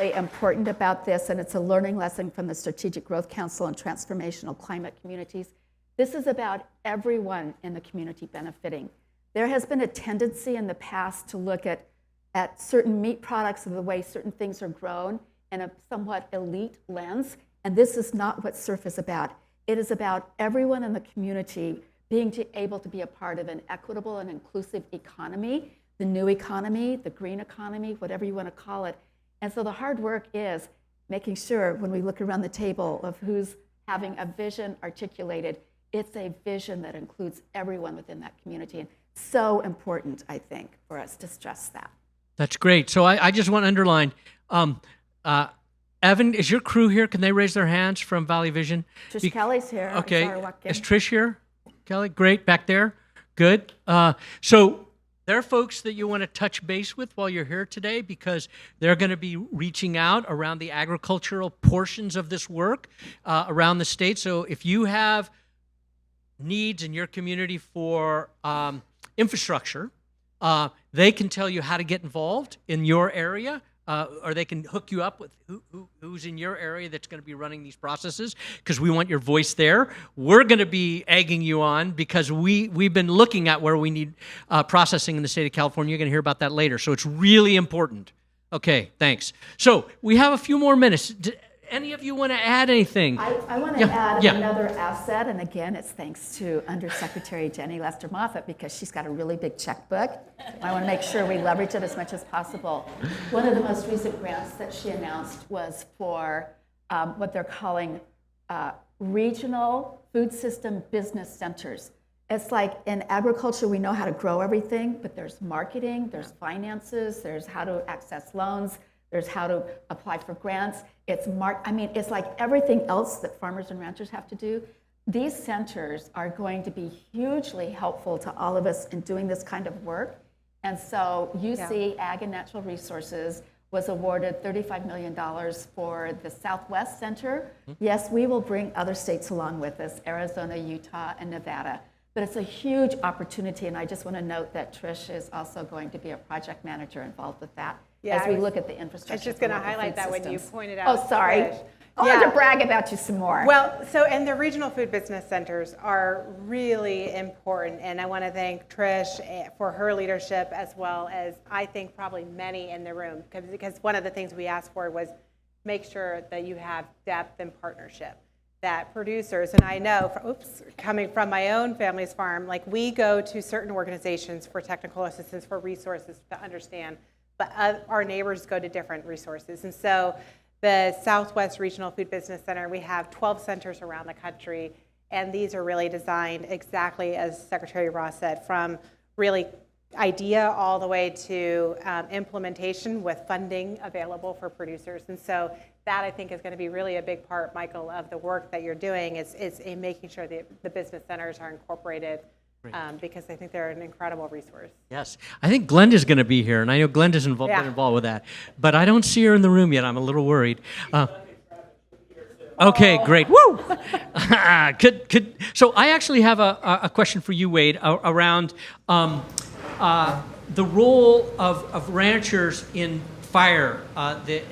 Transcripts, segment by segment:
really important about this, and it's a learning lesson from the Strategic Growth Council and Transformational Climate Communities. This is about everyone in the community benefiting. There has been a tendency in the past to look at certain meat products and the way certain things are grown in a somewhat elite lens, and this is not what SURF is about. It is about everyone in the community being able to be a part of an equitable and inclusive economy, the new economy, the green economy, whatever you want to call it. And so the hard work is making sure when we look around the table of who's having a vision articulated, it's a vision that includes everyone within that community. And so important, I think, for us to stress that. That's great. So I just want to underline, Evan, is your crew here? Can they raise their hands from Valley Vision? Trish Kelly's here. Okay. Is Trish here? Kelly? Great. Back there? Good. So there are folks that you want to touch base with while you're here today because they're going to be reaching out around the agricultural portions of this work around the state. So if you have needs in your community for infrastructure, they can tell you how to get involved in your area. Or they can hook you up with who's in your area that's going to be running these processes because we want your voice there. We're going to be egging you on because we've been looking at where we need processing in the state of California. You're going to hear about that later. So it's really important. Okay, thanks. So we have a few more minutes. Any of you want to add anything? I want to add another asset, and again, it's thanks to Undersecretary Jenny Lester Moffit because she's got a really big checkbook. I want to make sure we leverage it as much as possible. One of the most recent grants that she announced was for what they're calling regional food system business centers. It's like in agriculture, we know how to grow everything, but there's marketing, there's finances, there's how to access loans, there's how to apply for grants. It's like everything else that farmers and ranchers have to do. These centers are going to be hugely helpful to all of us in doing this kind of work. And so UC Ag and Natural Resources was awarded $35 million for the Southwest Center. Yes, we will bring other states along with us, Arizona, Utah, and Nevada. But it's a huge opportunity, and I just want to note that Trish is also going to be a project manager involved with that as we look at the infrastructure. I was just going to highlight that when you pointed out. Oh, sorry. Trish. I wanted to brag about you some more. Well, and the regional food business centers are really important, and I want to thank Trish for her leadership as well as I think probably many in the room, because one of the things we asked for was make sure that you have depth and partnership. That producers, and I know, coming from my own family's farm, like we go to certain organizations for technical assistance, for resources to understand, but our neighbors go to different resources. And so the Southwest Regional Food Business Center, we have 12 centers around the country, and these are really designed exactly as Secretary Ross said, from really idea all the way to implementation with funding available for producers. And so that I think is going to be really a big part, Michael, of the work that you're doing is in making sure that the business centers are incorporated because I think they're an incredible resource. Yes. I think Glenda's going to be here, and I know Glenda's been involved with that, but I don't see her in the room yet. I'm a little worried. Okay, great. Woo! So I actually have a question for you, Wade, around the role of ranchers in fire,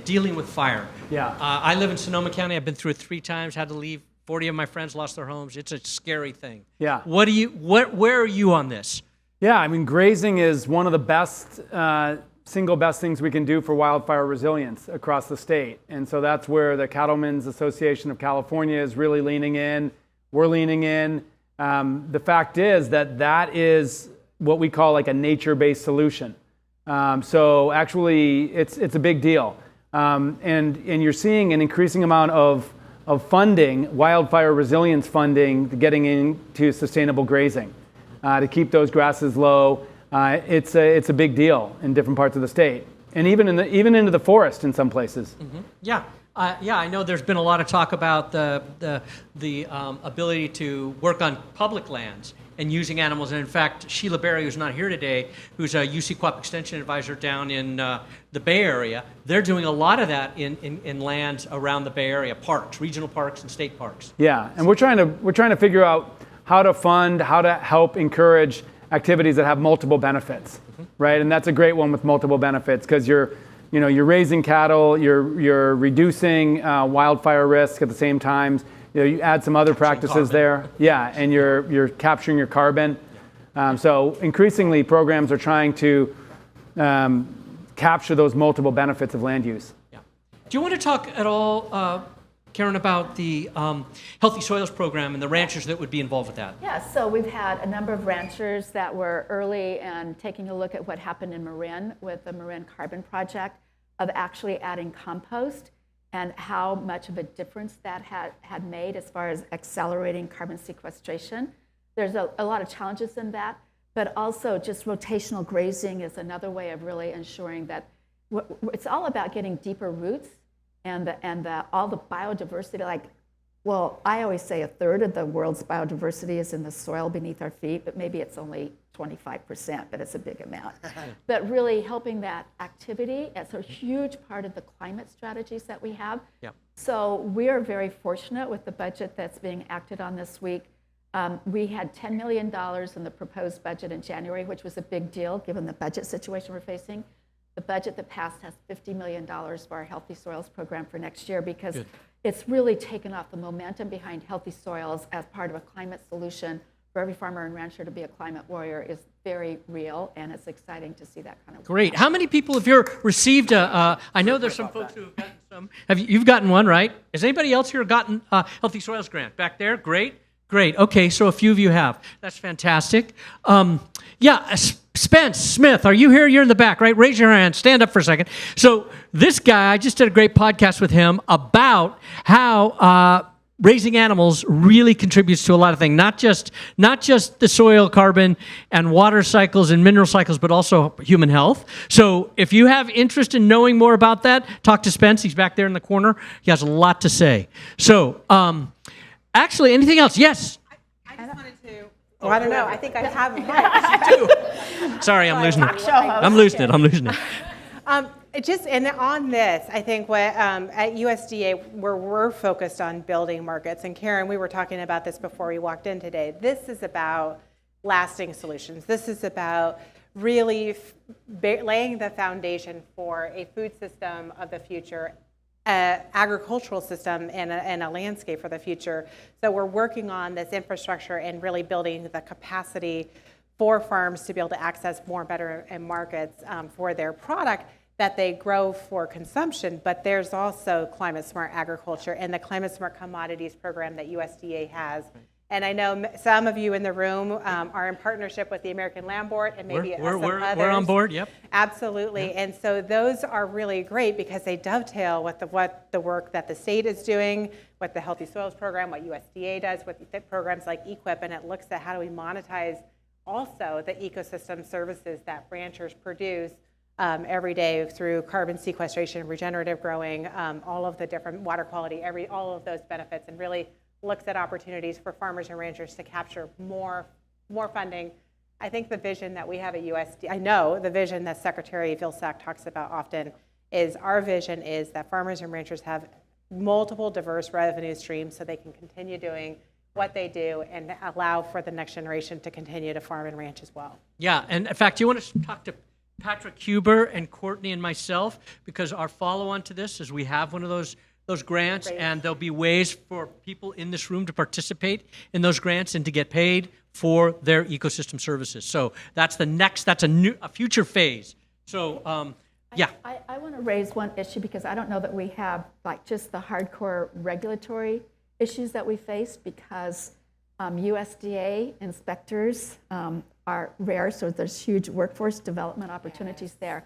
dealing with fire. Yeah. I live in Sonoma County. I've been through it 3 times, had to leave. 40 of my friends lost their homes. It's a scary thing. Yeah. Where are you on this? Yeah, I mean, grazing is one of the best, single best things we can do for wildfire resilience across the state. And so that's where the Cattlemen's Association of California is really leaning in. We're leaning in. The fact is that is what we call like a nature-based solution. So actually, it's a big deal. And you're seeing an increasing amount of funding, wildfire resilience funding, getting into sustainable grazing to keep those grasses low. It's a big deal in different parts of the state, and even into the forest in some places. Mm-hmm. Yeah. I know there's been a lot of talk about the ability to work on public lands and using animals. And in fact, Sheila Berry, who's not here today, who's a UC Quap Extension advisor down in the Bay Area, they're doing a lot of that in lands around the Bay Area, parks, regional parks and state parks. Yeah, and we're trying to figure out how to fund, how to help encourage activities that have multiple benefits, right? And that's a great one with multiple benefits because you're you're raising cattle, you're reducing wildfire risk at the same time. You add some other practices there. Yeah, and you're capturing your carbon. So increasingly, programs are trying to capture those multiple benefits of land use. Yeah. Do you want to talk at all, Karen, about the Healthy Soils program and the ranchers that would be involved with that? Yeah, so we've had a number of ranchers that were early and taking a look at what happened in Marin with the Marin Carbon Project of actually adding compost and how much of a difference that had made as far as accelerating carbon sequestration. There's a lot of challenges in that, but also just rotational grazing is another way of really ensuring that it's all about getting deeper roots and all the biodiversity. I always say a third of the world's biodiversity is in the soil beneath our feet, but maybe it's only 25%, but it's a big amount. But really helping that activity, it's a huge part of the climate strategies that we have. Yep. So we are very fortunate with the budget that's being acted on this week. We had $10 million in the proposed budget in January, which was a big deal given the budget situation we're facing. The budget that passed has $50 million for our Healthy Soils program for next year because it's really taken off the momentum behind healthy soils as part of a climate solution for every farmer and rancher to be a climate warrior is very real, and it's exciting to see that kind of work. Great. How many people have you received I know there's some folks who have gotten some. You've gotten one, right? Has anybody else here gotten a Healthy Soils grant? Back there? Great. Okay, so a few of you have. That's fantastic. Spence Smith, are you here? You're in the back, right? Raise your hand. Stand up for a second. So this guy, I just did a great podcast with him about how raising animals really contributes to a lot of things, not just the soil carbon and water cycles and mineral cycles, but also human health. So if you have interest in knowing more about that, talk to Spence. He's back there in the corner. He has a lot to say. So actually, anything else? Yes. I just wanted to. Oh, I don't know. I think I have it. Sorry, I'm losing it. I'm losing it. And on this, I think what at USDA, where we're focused on building markets, and Karen, we were talking about this before we walked in today, this is about lasting solutions. This is about really laying the foundation for a food system of the future, agricultural system, and a landscape for the future. So we're working on this infrastructure and really building the capacity for farms to be able to access more better markets for their product that they grow for consumption. But there's also climate smart agriculture and the climate smart commodities program that USDA has. And I know some of you in the room are in partnership with the American Land Board and maybe some others. We're on board, yep. Absolutely. Yep. And so those are really great because they dovetail with the work that the state is doing, with the Healthy Soils program, what USDA does, with programs like EQIP, and it looks at how do we monetize also the ecosystem services that ranchers produce every day through carbon sequestration, regenerative growing, all of the different water quality, all of those benefits, and really looks at opportunities for farmers and ranchers to capture more funding. I think the vision that we have at USDA, I know the vision that Secretary Vilsack talks about often is our vision is that farmers and ranchers have multiple diverse revenue streams so they can continue doing what they do and allow for the next generation to continue to farm and ranch as well. Yeah, and in fact, you want to talk to Patrick Huber and Courtney and myself because our follow-on to this is we have one of those grants, and there'll be ways for people in this room to participate in those grants and to get paid for their ecosystem services. So that's a future phase. So I want to raise one issue because I don't know that we have just the hardcore regulatory issues that we face because USDA inspectors are rare, so there's huge workforce development opportunities there.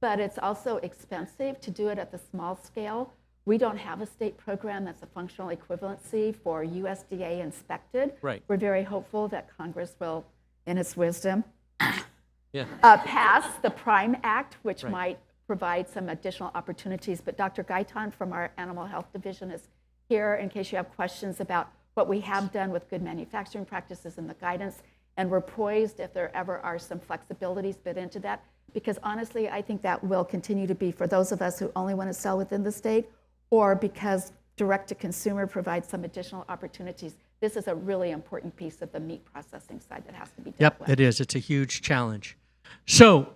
But it's also expensive to do it at the small scale. We don't have a state program that's a functional equivalency for USDA inspected. Right. We're very hopeful that Congress will, in its wisdom, pass the PRIME Act, which might provide some additional opportunities. But Dr. Gaitan from our Animal Health Division is here in case you have questions about what we have done with good manufacturing practices and the guidance. And we're poised if there ever are some flexibilities bit into that. Because honestly, I think that will continue to be for those of us who only want to sell within the state, or because direct-to-consumer provides some additional opportunities. This is a really important piece of the meat processing side that has to be dealt with. Yep, it is. It's a huge challenge. So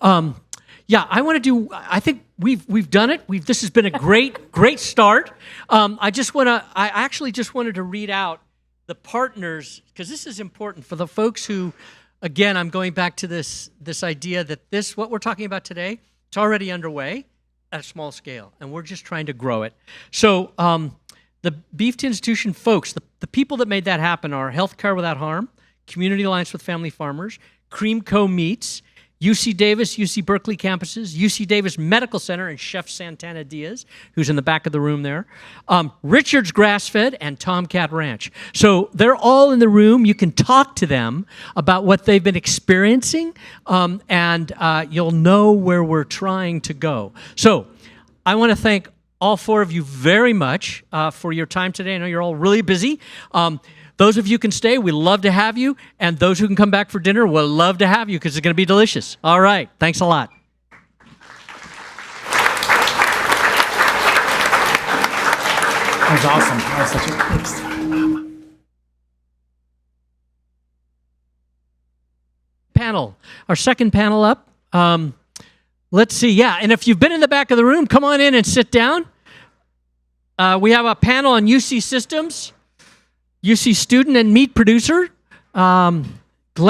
yeah, I want to do. I think we've done it. This has been a great start. I actually just wanted to read out the partners, because this is important for the folks who, again, I'm going back to this idea that what we're talking about today, it's already underway at a small scale, and we're just trying to grow it. So the Beef to Institution folks, the people that made that happen are Healthcare Without Harm, Community Alliance with Family Farmers, Cream Co. Meats, UC Davis, UC Berkeley campuses, UC Davis Medical Center, and Chef Santana Diaz, who's in the back of the room there, Richard's Grass Fed, and Tomcat Ranch. So they're all in the room. You can talk to them about what they've been experiencing, and you'll know where we're trying to go. So I want to thank all four of you very much for your time today. I know you're all really busy. Those of you who can stay, we'd love to have you. And those who can come back for dinner, we'll love to have you because it's going to be delicious. All right. Thanks a lot. That was awesome. That was such a good start. Panel. Our second panel up. Let's see. Yeah. And if you've been in the back of the room, come on in and sit down. We have a panel on UC systems, UC student and meat producer.